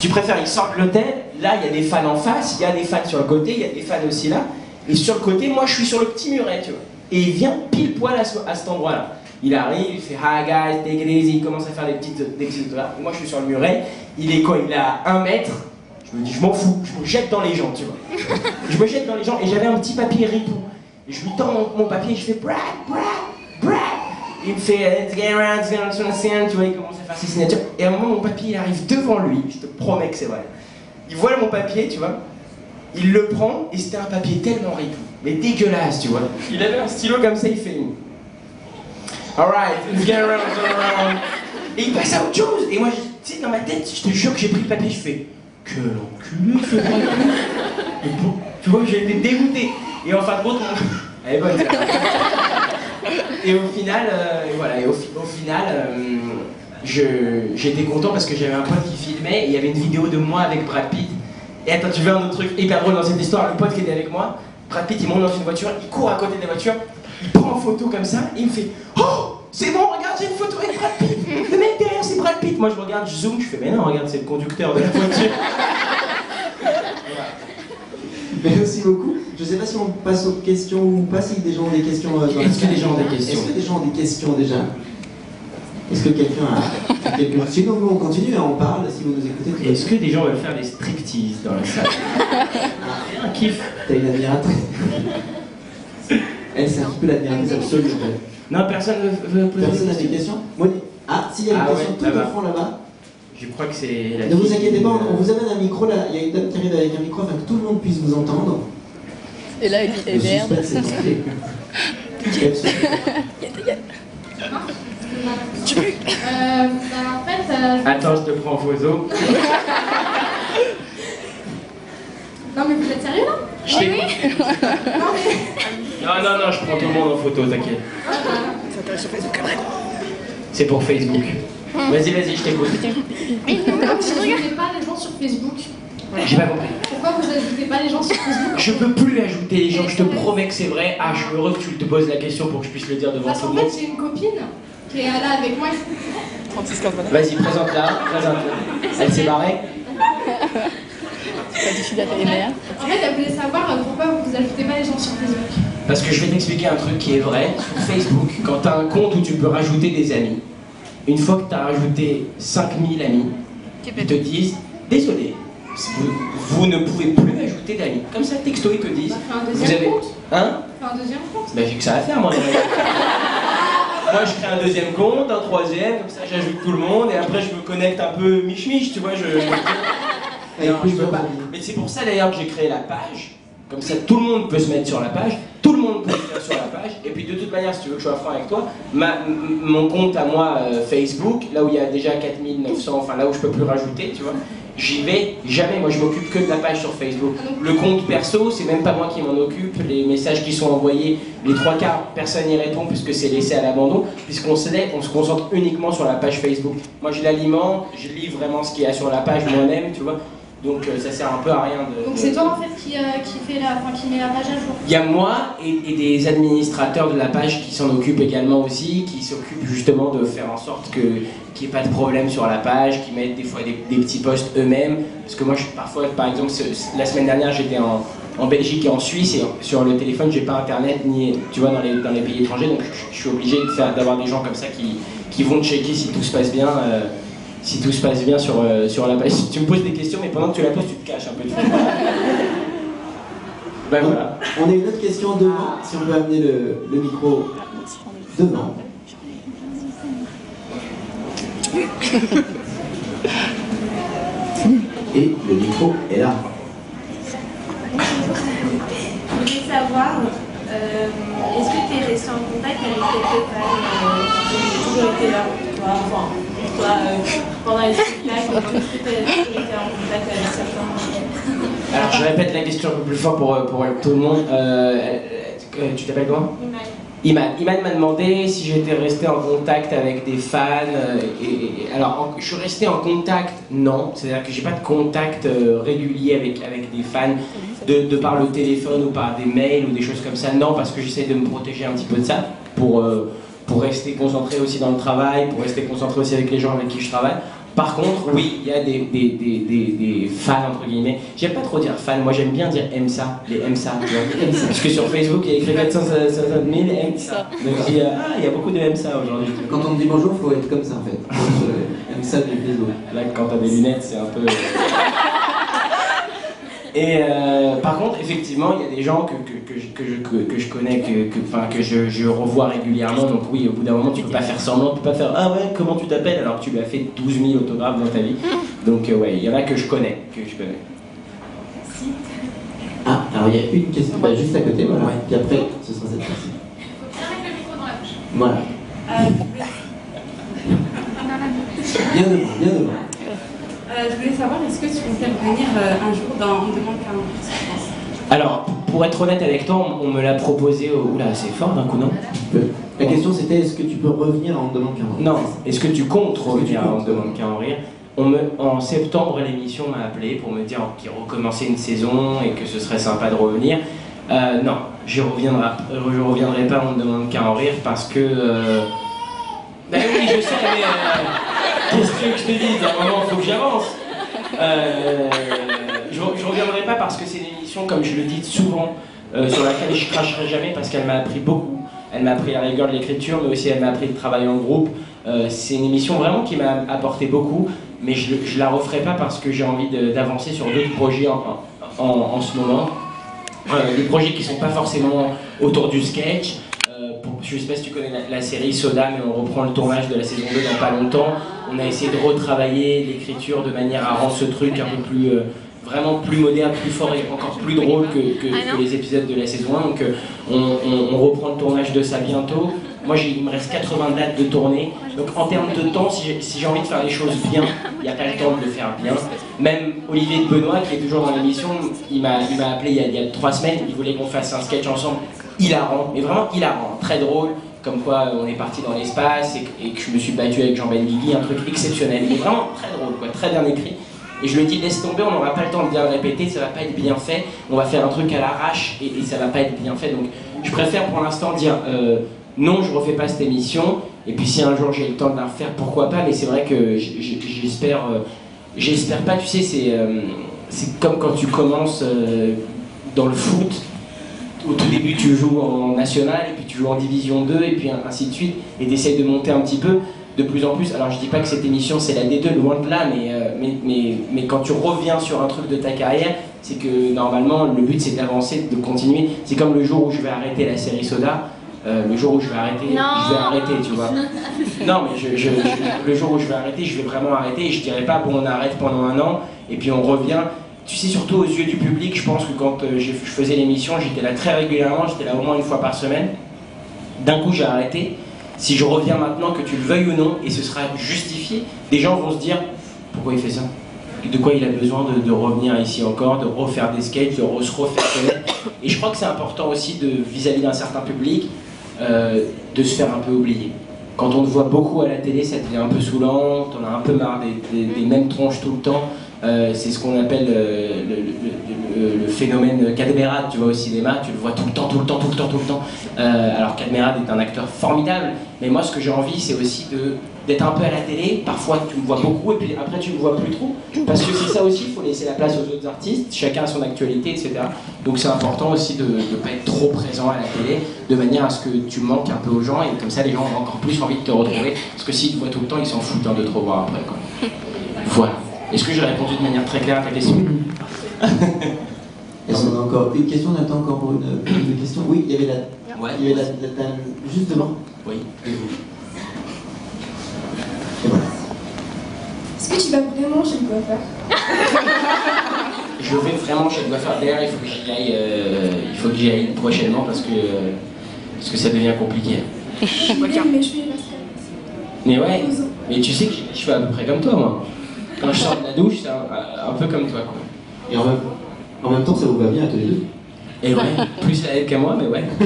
Tu préfères, ils sortent de l'hôtel, là il y a des fans en face, il y a des fans sur le côté, il y a des fans aussi là, et sur le côté, moi je suis sur le petit muret, tu vois. Et il vient pile poil à cet endroit-là. Il arrive, il fait hi guys, take it easy, il commence à faire des petites là. Moi je suis sur le muret, il est quoi? Il est à 1 mètre. Je me dis, je m'en fous, je me jette dans les gens, tu vois. Je me jette dans les gens et j'avais un petit papier ripou. Et je lui tends mon papier et je fais Brad. Il me fait let's get around, tu vois, il commence à faire ses signatures. Et à un moment, mon papier il arrive devant lui, je te promets que c'est vrai. Il voit mon papier, tu vois, il le prend et c'était un papier tellement ripou, mais dégueulasse, tu vois. Il avait un stylo comme ça, il fait une. Alright, let's get around. Et il passe à autre chose. Et moi, tu sais, dans ma tête, je te jure que j'ai pris le papier, je fais. Que l'enculé, ce papier. Tu vois, j'ai été dégoûté. Et en fin de compte, elle est bonne. Et au final, j'étais content parce que j'avais un pote qui filmait et il y avait une vidéo de moi avec Brad Pitt. Et attends, tu veux un autre truc hyper drôle dans cette histoire? Le pote qui était avec moi, Brad Pitt, il monte dans une voiture, il court à côté de la voiture, il prend en photo comme ça et il me fait oh, c'est bon, regarde, j'ai une photo avec Brad Pitt. Le mec derrière, c'est Brad Pitt. Moi, je regarde, je zoome, je fais mais non, regarde, c'est le conducteur de la voiture. Merci beaucoup. Je ne sais pas si on passe aux questions ou pas, si des gens ont des questions. Est-ce que des gens ont des questions? Est-ce que des gens ont des questions déjà? Est-ce que quelqu'un a quelqu'un... Sinon, nous on continue, on parle, si vous nous écoutez. Est-ce que des gens veulent faire des striptease dans la salle? Un kiff. T'as une admiratrice. Elle, c'est un petit peu l'admiratrice absolue. Non, personne veut poser. Personne n'a des questions? Ah, si, il y a une question tout au fond là-bas. Je crois que c'est la. Ne vous inquiétez pas, on vous amène un micro là. Il y a une dame qui arrive avec un micro afin que tout le monde puisse vous entendre. Et là, il est merde. Tu peux en fait. Attends, je te prends en photo. Non, mais vous êtes sérieux là? Oui. Non, mais. Non, je prends tout le monde en photo, t'inquiète. C'est pour Facebook. Vas-y, je t'écoute. Mais non, vous n'ajoutez pas les gens sur Facebook. J'ai pas compris. Pourquoi vous n'ajoutez pas les gens sur Facebook? Je peux plus ajouter les gens, je te promets que c'est vrai. Ah, je suis heureux que tu te poses la question pour que je puisse le dire devant tout le monde. Parce qu'en fait, j'ai une copine qui est là avec moi. 36 15 Vas-y, présente-la. Elle s'est barrée. C'est pas difficile à faire merde. En fait, elle voulait savoir pourquoi vous ajoutez pas les gens sur Facebook. Parce que je vais t'expliquer un truc qui est vrai. Sur Facebook, quand tu as un compte où tu peux rajouter des amis, une fois que tu as rajouté 5000 amis, ils te disent désolé, vous ne pouvez plus ajouter d'amis. Comme ça, texto, ils te disent. Fais un deuxième compte. Hein? Fais un deuxième compte. Ben, j'ai que ça à faire, moi. Moi, je crée un deuxième compte, un troisième, comme ça, j'ajoute tout le monde, et après, je me connecte un peu mich-mich, tu vois. Non, je peux pas. Mais c'est pour ça, d'ailleurs, que j'ai créé la page. Comme ça, tout le monde peut se mettre sur la page, tout le monde peut se mettre sur la page, et puis de toute manière, si tu veux que je sois franc avec toi, mon compte à moi Facebook, là où il y a déjà 4900, enfin là où je peux plus rajouter, tu vois, j'y vais jamais, moi je m'occupe que de la page sur Facebook. Le compte perso, c'est même pas moi qui m'en occupe, les messages qui sont envoyés, les 3/4, personne n'y répond puisque c'est laissé à l'abandon, puisqu'on se concentre uniquement sur la page Facebook. Moi je l'alimente, je lis vraiment ce qu'il y a sur la page moi-même, tu vois. Donc ça sert un peu à rien de... Donc c'est toi en fait qui met la page à jour. Il y a moi et des administrateurs de la page qui s'en occupent également aussi, qui s'occupent justement de faire en sorte qu'il n'y ait pas de problème sur la page, qui mettent des fois des petits posts eux-mêmes. Parce que moi, parfois, par exemple, la semaine dernière, j'étais en Belgique et en Suisse, et sur le téléphone, j'ai pas internet, ni, tu vois, dans les pays étrangers, donc je suis obligé d'avoir des gens comme ça qui vont checker si tout se passe bien. Si tout se passe bien sur la page. Tu me poses des questions, mais pendant que tu la poses, tu te caches un peu. Ben voilà. On a une autre question devant, si on peut amener le micro devant. Et le micro est là. Je voulais savoir, est-ce que tu es resté en contact avec quelques fans qui ont toujours été là pour toi, pendant les spectacles, est-ce que tu as été en contact avec certains? Alors je répète la question un peu plus fort pour tout le monde. Tu t'appelles comment? Iman m'a demandé si j'étais resté en contact avec des fans. Alors, je suis resté en contact, non. C'est-à-dire que j'ai pas de contact régulier avec des fans de par le téléphone ou par des mails ou des choses comme ça. Non, parce que j'essaie de me protéger un petit peu de ça pour rester concentré aussi dans le travail, pour rester concentré aussi avec les gens avec qui je travaille. Par contre, oui, il y a des fans, entre guillemets. J'aime pas trop dire fans, moi j'aime bien dire MSA, les MSA, tu vois. Parce que sur Facebook, il y a écrit 460 000 MSA. Donc je dis, ah, il y a beaucoup de MSA aujourd'hui. Quand on te dit bonjour, il faut être comme ça en fait. Comme ça, les autres. Là, quand t'as des lunettes, c'est un peu... Et par contre, effectivement, il y a des gens que je connais, que je revois régulièrement. Donc oui, au bout d'un moment, tu peux pas faire semblant, tu peux pas faire « Ah ouais, comment tu t'appelles ?» alors que tu lui as fait 12 000 autographes dans ta vie. Donc ouais, il y en a que je connais. Ah, alors il y a une question juste à côté, voilà. Ouais. Puis après, ce sera cette question. Avec le micro dans la bouche. Voilà. Bien devant. Je voulais savoir, est-ce que tu comptais venir un jour dans On demande qu'à en France? Alors, pour être honnête avec toi, on me l'a proposé Oula, c'est fort d'un coup, non? La question c'était, est-ce que tu peux revenir à On demande qu'à en rire? Non, est-ce que tu comptes revenir à On demande qu'à en rire? En septembre, l'émission m'a appelé pour me dire qu'il recommençait une saison et que ce serait sympa de revenir. Non, je reviendrai pas à On demande qu'à en rire parce que... Ben oui, je sais, mais... Qu'est-ce que je te dis? D'un moment, il faut que j'avance. Je reviendrai pas parce que c'est une émission, comme je le dis souvent, sur laquelle je cracherai jamais parce qu'elle m'a appris beaucoup. Elle m'a appris la rigueur de l'écriture, mais aussi elle m'a appris le travail en groupe. C'est une émission vraiment qui m'a apporté beaucoup, mais je la referai pas parce que j'ai envie d'avancer sur d'autres projets en ce moment. Des projets qui sont pas forcément autour du sketch. Je sais pas si tu connais la série Soda, mais on reprend le tournage de la saison 2 dans pas longtemps. On a essayé de retravailler l'écriture de manière à rendre ce truc un peu plus, vraiment plus moderne, plus fort et encore plus drôle que les épisodes de la saison 1. Donc on reprend le tournage de ça bientôt. Moi il me reste 80 dates de tournée. Donc en termes de temps, si j'ai envie de faire les choses bien, il n'y a pas le temps de le faire bien. Même Olivier de Benoît, qui est toujours dans l'émission, il m'a appelé il y a 3 semaines, il voulait qu'on fasse un sketch ensemble. Hilarant, mais vraiment hilarant, très drôle, comme quoi on est parti dans l'espace et que je me suis battu avec Jean Benguigui, un truc exceptionnel, mais vraiment très drôle, quoi, très bien écrit. Et je lui ai dit laisse tomber, on n'aura pas le temps de bien le répéter, ça va pas être bien fait, on va faire un truc à l'arrache et ça va pas être bien fait. Donc je préfère pour l'instant dire non, je refais pas cette émission, et puis si un jour j'ai le temps de la refaire, pourquoi pas, mais c'est vrai que j'espère pas, tu sais, c'est comme quand tu commences dans le foot. Au tout début, tu joues en national, et puis tu joues en division 2, et puis ainsi de suite, et tu essayes de monter un petit peu, de plus en plus. Alors je dis pas que cette émission c'est la D2, loin de là, mais quand tu reviens sur un truc de ta carrière, c'est que normalement le but c'est d'avancer, de continuer. C'est comme le jour où je vais arrêter la série Soda, le jour où je vais arrêter, tu vois. Non, mais le jour où je vais arrêter, je vais vraiment arrêter, et je dirais pas bon on arrête pendant 1 an, et puis on revient. Tu sais, surtout aux yeux du public, je pense que quand je faisais l'émission, j'étais là très régulièrement, j'étais là au moins 1 fois par semaine. D'un coup, j'ai arrêté. Si je reviens maintenant, que tu le veuilles ou non, et ce sera justifié, des gens vont se dire pourquoi il fait ça? De quoi il a besoin de revenir ici encore, de refaire des sketchs, de se refaire connaître. Et je crois que c'est important aussi, vis-à-vis d'un certain public, de se faire un peu oublier. Quand on te voit beaucoup à la télé, ça devient un peu saoulant, t'en as un peu marre des mêmes tronches tout le temps. C'est ce qu'on appelle le phénomène Cadmerade, tu vois, au cinéma, tu le vois tout le temps. Alors Cadmerade est un acteur formidable, mais moi ce que j'ai envie c'est aussi d'être un peu à la télé, parfois tu me vois beaucoup et puis après tu me vois plus trop, parce que c'est ça aussi, il faut laisser la place aux autres artistes, chacun a son actualité, etc. Donc c'est important aussi de ne pas être trop présent à la télé, de manière à ce que tu manques un peu aux gens, et comme ça les gens ont encore plus envie de te retrouver, parce que s'ils te voient tout le temps, ils s'en foutent de te revoir après, quoi. Voilà. Est-ce que j'ai répondu de manière très claire à ta question? Est-ce qu'on a encore une question? On attend encore pour une question. Oui, il y avait la dame juste devant. Oui. Et vous. Et voilà. Est-ce que tu vas vraiment chez le coiffeur? Je vais vraiment chez le coiffeur. D'ailleurs, il faut que j'y aille prochainement parce que ça devient compliqué. Mais je suis rassurée. Mais ouais, mais tu sais que je fais à peu près comme toi, moi. Quand je sors de la douche, c'est un peu comme toi, quoi. Et en même temps, ça vous va bien à tous les deux. Et ouais, plus à elle qu'à moi, mais ouais. Je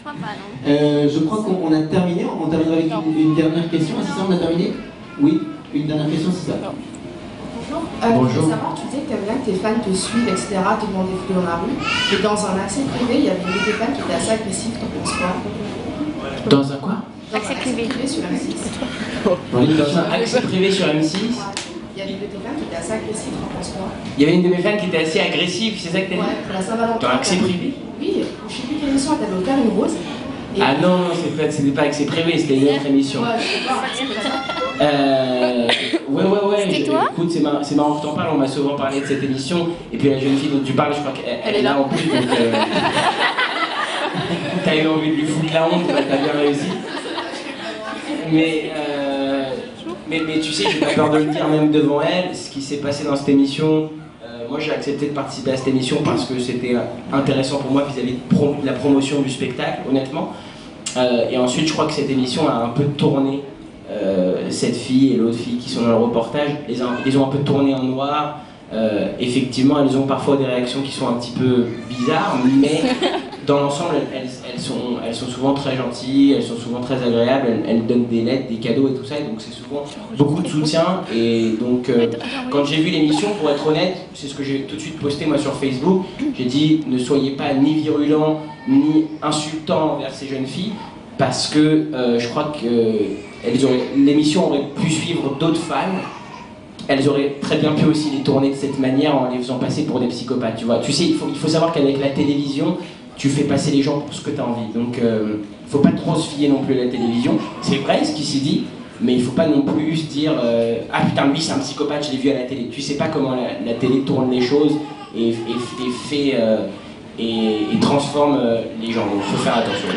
crois pas, non. Je crois qu'on a terminé. On terminera avec une dernière question. C'est ça, on a terminé? Oui, une dernière question, c'est ça. Bonjour. Bonjour. Je voulais savoir, tu disais que tu aimes bien que tes fans te suivent, etc., te demandent des photos dans la rue. Et dans un accès privé, il y avait une de tes fans qui était assez agressive, t'en penses quoi? Dans un quoi? Accès privé. Sur M6. Dans un accès privé sur M6. Il y avait une de tes fans qui était assez agressive, t'en penses quoi? Il y avait une de mes fans qui était assez agressive, c'est ça que t'as dit? Ouais, pour la Saint-Valentin. Dans accès privé? Oui, je sais plus quelle émission, elle t'avait offert une rose. Et Ah non, c'était pas accès privé, c'était une autre émission. ouais, je sais pas, c'est pas ça. Ouais. C'était toi? Écoute, c'est marrant que t'en parles, on m'a souvent parlé de cette émission. Et puis la jeune fille dont tu parles, je crois qu'elle est là en plus. Donc, t'as eu envie de lui foutre la honte, t'as bien réussi. Mais tu sais, j'ai pas peur de le dire même devant elle, ce qui s'est passé dans cette émission. Moi j'ai accepté de participer à cette émission parce que c'était intéressant pour moi vis-à-vis de la promotion du spectacle, honnêtement. Et ensuite je crois que cette émission a un peu tourné cette fille et l'autre fille qui sont dans le reportage, les ont un peu tourné en noir. Effectivement elles ont parfois des réactions qui sont un petit peu bizarres, mais dans l'ensemble elles sont souvent très gentilles, elles sont souvent très agréables, elles donnent des lettres, des cadeaux et tout ça, et donc c'est souvent beaucoup de soutien. Et donc quand j'ai vu l'émission, pour être honnête, c'est ce que j'ai tout de suite posté moi sur Facebook, j'ai dit ne soyez pas ni virulents ni insultants envers ces jeunes filles, parce que je crois que l'émission aurait pu suivre d'autres fans. Elles auraient très bien pu aussi les tourner de cette manière en les faisant passer pour des psychopathes, tu vois. Tu sais, il faut savoir qu'avec la télévision, tu fais passer les gens pour ce que tu as envie. Donc, faut pas trop se fier non plus à la télévision. C'est vrai ce qui s'y dit, mais il faut pas non plus se dire ah putain, lui c'est un psychopathe, je l'ai vu à la télé. Tu sais pas comment la télé tourne les choses et transforme les gens. Donc, faut faire attention.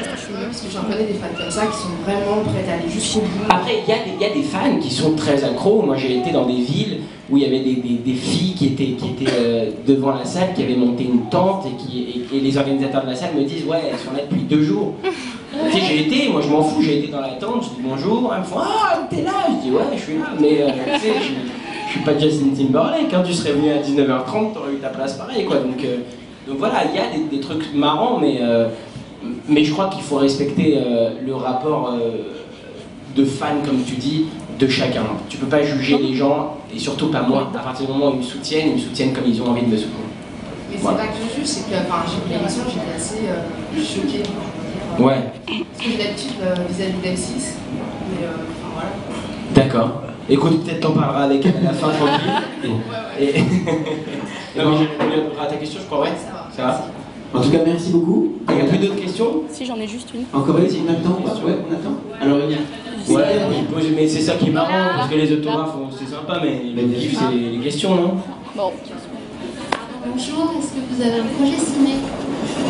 Parce que j'en connais des fans comme ça qui sont vraiment prêts à aller jusqu'au bout. Après, il y a des fans qui sont très accros. Moi, j'ai été dans des villes où il y avait des filles qui étaient devant la salle, qui avaient monté une tente et les organisateurs de la salle me disent ouais, elles sont là depuis 2 jours. Tu sais, j'ai été, moi je m'en fous, j'ai été dans la tente, je dis bonjour, elles me font ah, t'es là, je dis ouais, je suis là, mais tu sais, je suis pas Justin Timberlake, hein, tu serais venu à 19h30, t'aurais eu ta place pareil, quoi. Donc voilà, il y a des trucs marrants, mais je crois qu'il faut respecter le rapport de fan, comme tu dis, de chacun. Tu peux pas juger les gens, et surtout pas moi. À partir du moment où ils me soutiennent comme ils ont envie de me soutenir. Mais c'est pas que je juge, c'est que j'ai vu l'émission, j'étais assez choquée. Ouais. Parce que j'ai l'habitude vis-à-vis d'M6, mais voilà. D'accord. Écoute, peut-être t'en parleras avec elle à la fin, tranquille. Et... non, mais j'ai répondu à ta question, je crois, ouais. Ça va. En tout cas, merci beaucoup. Il n'y a plus d'autres questions? Si, j'en ai juste une. Encore une, on a le temps? Ouais, on a le temps. Alors, il y a... Ouais, mais c'est ça qui est marrant, parce que les autographes, c'est sympa, mais le kiff, c'est les questions, non? Bon. Bonjour, est-ce que vous avez un projet ciné?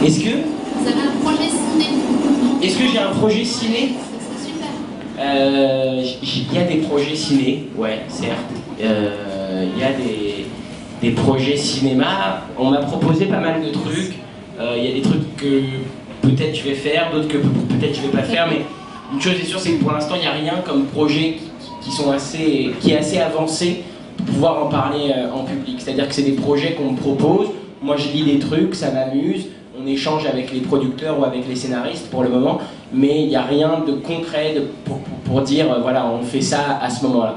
Est-ce que? Vous avez un projet ciné? Est-ce que j'ai un projet ciné? C'est super. Il y a des projets ciné, ouais, certes. Il y a des projets cinéma. On m'a proposé pas mal de trucs. Il y a des trucs que peut-être je vais faire, d'autres que peut-être je vais pas faire, mais une chose est sûre, c'est que pour l'instant, il n'y a rien comme projet qui est assez avancé pour pouvoir en parler en public. C'est-à-dire que c'est des projets qu'on me propose, moi je lis des trucs, ça m'amuse, on échange avec les producteurs ou avec les scénaristes pour le moment, mais il n'y a rien de concret pour dire, voilà, on fait ça à ce moment-là.